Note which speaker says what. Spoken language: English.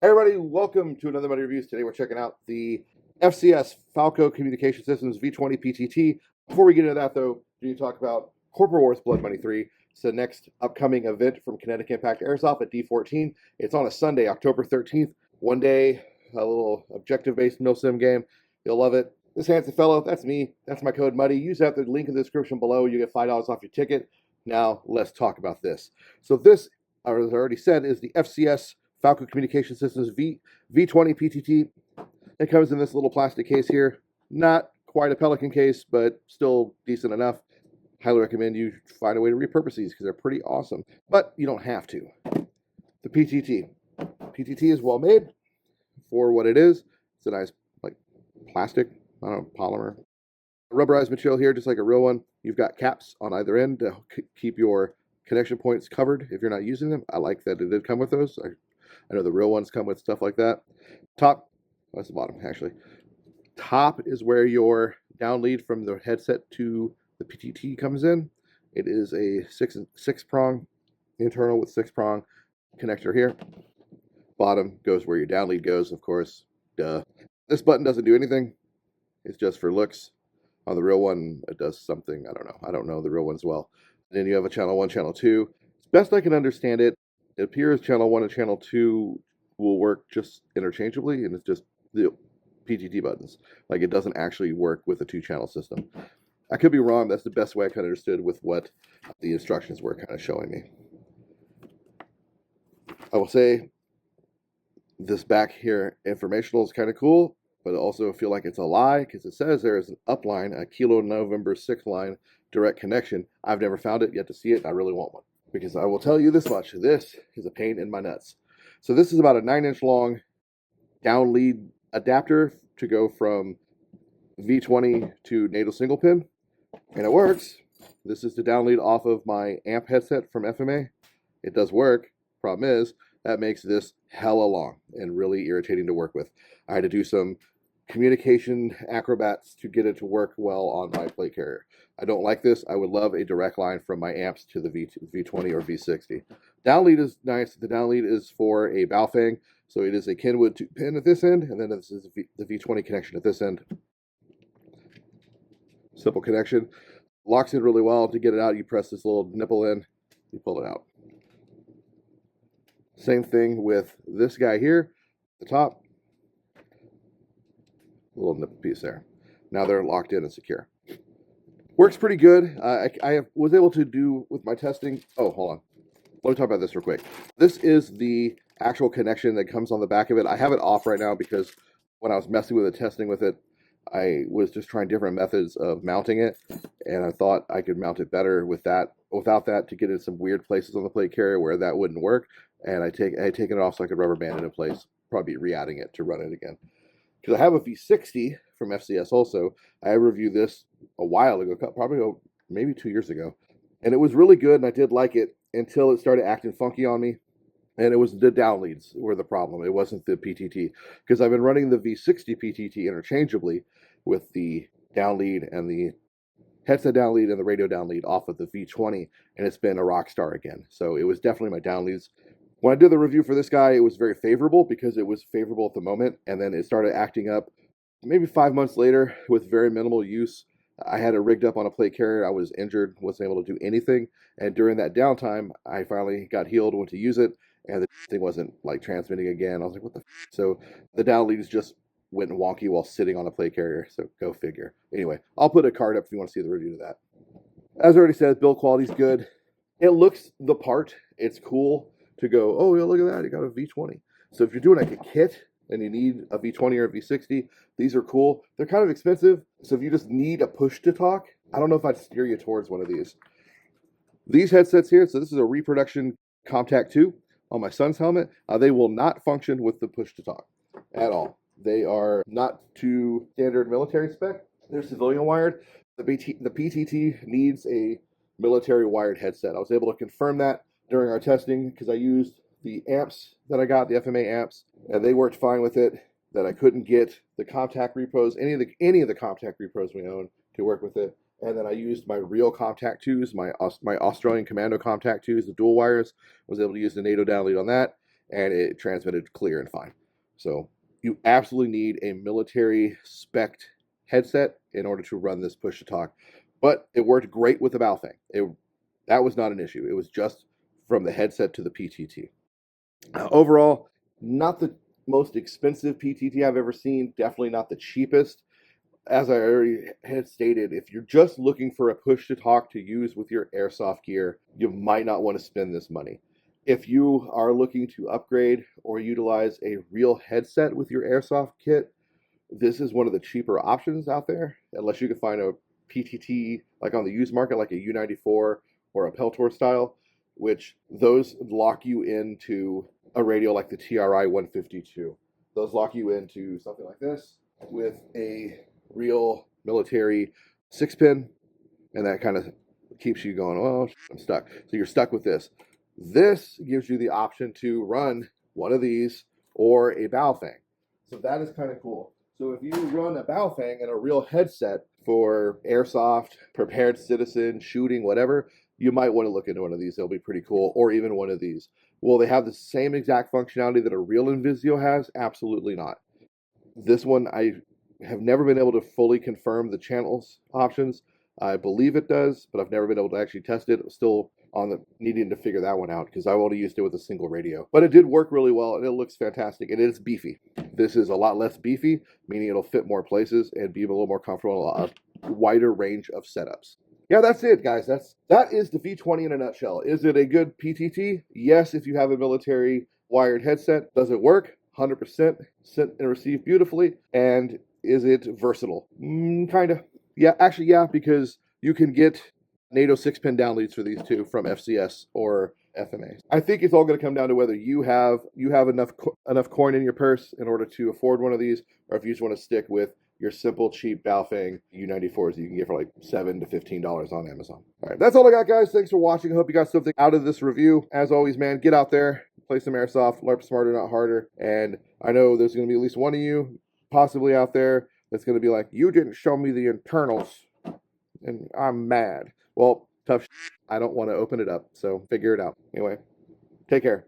Speaker 1: Hey everybody, welcome to another Money Reviews. Today we're checking out the FCS Falco Communications Systems V20 PTT. Before we get into that though, we need to talk about Corporate Wars Blood Money 3. It's the next upcoming event from Kinetic Impact Airsoft at D14. It's on a Sunday, October 13th. One day, a little objective-based mil-sim game. You'll love it. This handsome fellow, that's me. That's my code MUDDY. Use that, the link in the description below. You get $5 off your ticket. Now, let's talk about this. So this, as I already said, is the FCS Falco Communications Systems V20 PTT. It comes in this little plastic case here. Not quite a Pelican case, but still decent enough. Highly recommend you find a way to repurpose these because they're pretty awesome. But you don't have to. The PTT. PTT is well made for what it is. It's a nice, like, plastic, I don't know, polymer. Rubberized material here, just like a real one. You've got caps on either end to keep your connection points covered if you're not using them. I like that it did come with those. I know the real ones come with stuff like that. Top, that's the bottom actually. Top is where your down lead from the headset to the PTT comes in. It is a six prong internal with 6-prong connector here. Bottom goes where your down lead goes, of course. Duh. This button doesn't do anything. It's just for looks. On the real one, it does something. I don't know. I don't know the real ones well. Then you have a channel 1, channel 2. As best I can understand it, it appears channel 1 and channel 2 will work just interchangeably, and it's just the PTT buttons. Like, it doesn't actually work with a 2-channel system. I could be wrong. That's the best way I kind of understood with what the instructions were kind of showing me. I will say this back here informational is kind of cool, but I also feel like it's a lie because it says there is an upline, a Kilo November 6 line direct connection. I've never found it yet to see it, and I really want one. Because I will tell you this much, this is a pain in my nuts. So this is about a 9-inch long down lead adapter to go from V20 to NATO single pin, and it works. This is the down lead off of my amp headset from FMA. It does work. Problem is, that makes this hella long and really irritating to work with. I had to do some communication acrobats to get it to work well on my plate carrier. I don't like this. I would love a direct line from my amps to the V20 or V60. Down lead is nice. The down lead is for a Baofeng, so it is a Kenwood pin at this end, and then this is the V20 connection at this end. Simple connection. Locks in really well. To get it out, you press this little nipple in, you pull it out. Same thing with this guy here, the top. Little nipple piece there. Now they're locked in and secure. Works pretty good. I was able to do with my testing. Oh, hold on. Let me talk about this real quick. This is the actual connection that comes on the back of it. I have it off right now because when I was messing with the testing with it, I was just trying different methods of mounting it, and I thought I could mount it better with that, without that, to get in some weird places on the plate carrier where that wouldn't work. And I had taken it off so I could rubber band it in place, probably re-adding it to run it again. Because I have a V60 from FCS also. I reviewed this a while ago, probably maybe 2 years ago. And it was really good, and I did like it until it started acting funky on me. And it was the down leads were the problem. It wasn't the PTT. Because I've been running the V60 PTT interchangeably with the down lead and the headset down lead and the radio down lead off of the V20. And it's been a rock star again. So it was definitely my down leads. When I did the review for this guy, it was very favorable because it was favorable at the moment, and then it started acting up maybe 5 months later with very minimal use. I had it rigged up on a plate carrier. I was injured, wasn't able to do anything, and during that downtime, I finally got healed, went to use it, and the thing wasn't like transmitting again. I was like, what the f? So the down leads just went wonky while sitting on a plate carrier, so go figure. Anyway, I'll put a card up if you want to see the review of that. As I already said, build quality's good. It looks the part. It's cool to go, oh, yeah, look at that, you got a V20. So if you're doing like a kit and you need a V20 or a V60, these are cool. They're kind of expensive, so if you just need a push to talk, I don't know if I'd steer you towards one of these. These headsets here, so this is a reproduction Comtac 2 on my son's helmet. They will not function with the push to talk at all. They are not to standard military spec. They're civilian wired. The PTT needs a military wired headset. I was able to confirm that during our testing because I used the amps that I got, the FMA amps, and they worked fine with it. That I couldn't get the Comtac repros, any of the Comtac repros we own, to work with it. And then I used my real Comtac 2s, my Australian Commando Comtac 2s, the dual wires. Was able to use the NATO down lead on that. and it transmitted clear and fine. So you absolutely need a military spec headset in order to run this push to talk. But it worked great with the Baofeng. That was not an issue. It was just from the headset to the PTT. Overall, not the most expensive PTT I've ever seen. Definitely not the cheapest. As I already had stated, if you're just looking for a push to talk to use with your airsoft gear, you might not want to spend this money. If you are looking to upgrade or utilize a real headset with your airsoft kit, this is one of the cheaper options out there, unless you can find a PTT like on the used market, like a U94 or a Peltor style, which those lock you into a radio like the TRI 152. Those lock you into something like this with a real military 6-pin, and that kind of keeps you going, oh, I'm stuck. So you're stuck with this. This gives you the option to run one of these or a Baofeng. So that is kind of cool. So if you run a Baofeng and a real headset for airsoft, prepared citizen, shooting, whatever, you might want to look into one of these. They'll be pretty cool. Or even one of these. Will they have the same exact functionality that a real Invisio has? Absolutely not. This one, I have never been able to fully confirm the channels options. I believe it does, but I've never been able to actually test it. I'm still on the needing to figure that one out because I've only used it with a single radio. But it did work really well, and it looks fantastic, and it's beefy. This is a lot less beefy, meaning it'll fit more places and be a little more comfortable on a wider range of setups. Yeah, that's it, guys. That is the V20 in a nutshell. Is it a good PTT? Yes, if you have a military wired headset. Does it work? 100%. Sent and received beautifully. And is it versatile? Kind of. Yeah, actually, yeah, because you can get NATO 6-pin down leads for these two from FCS or FMA. I think it's all going to come down to whether you have enough coin in your purse in order to afford one of these, or if you just want to stick with your simple, cheap Baofeng U94s that you can get for like $7 to $15 on Amazon. All right, that's all I got, guys. Thanks for watching. I hope you got something out of this review. As always, man, get out there, play some airsoft, LARP smarter, not harder. And I know there's going to be at least one of you possibly out there that's going to be like, you didn't show me the internals, and I'm mad. Well, tough. I don't want to open it up, so figure it out. Anyway, take care.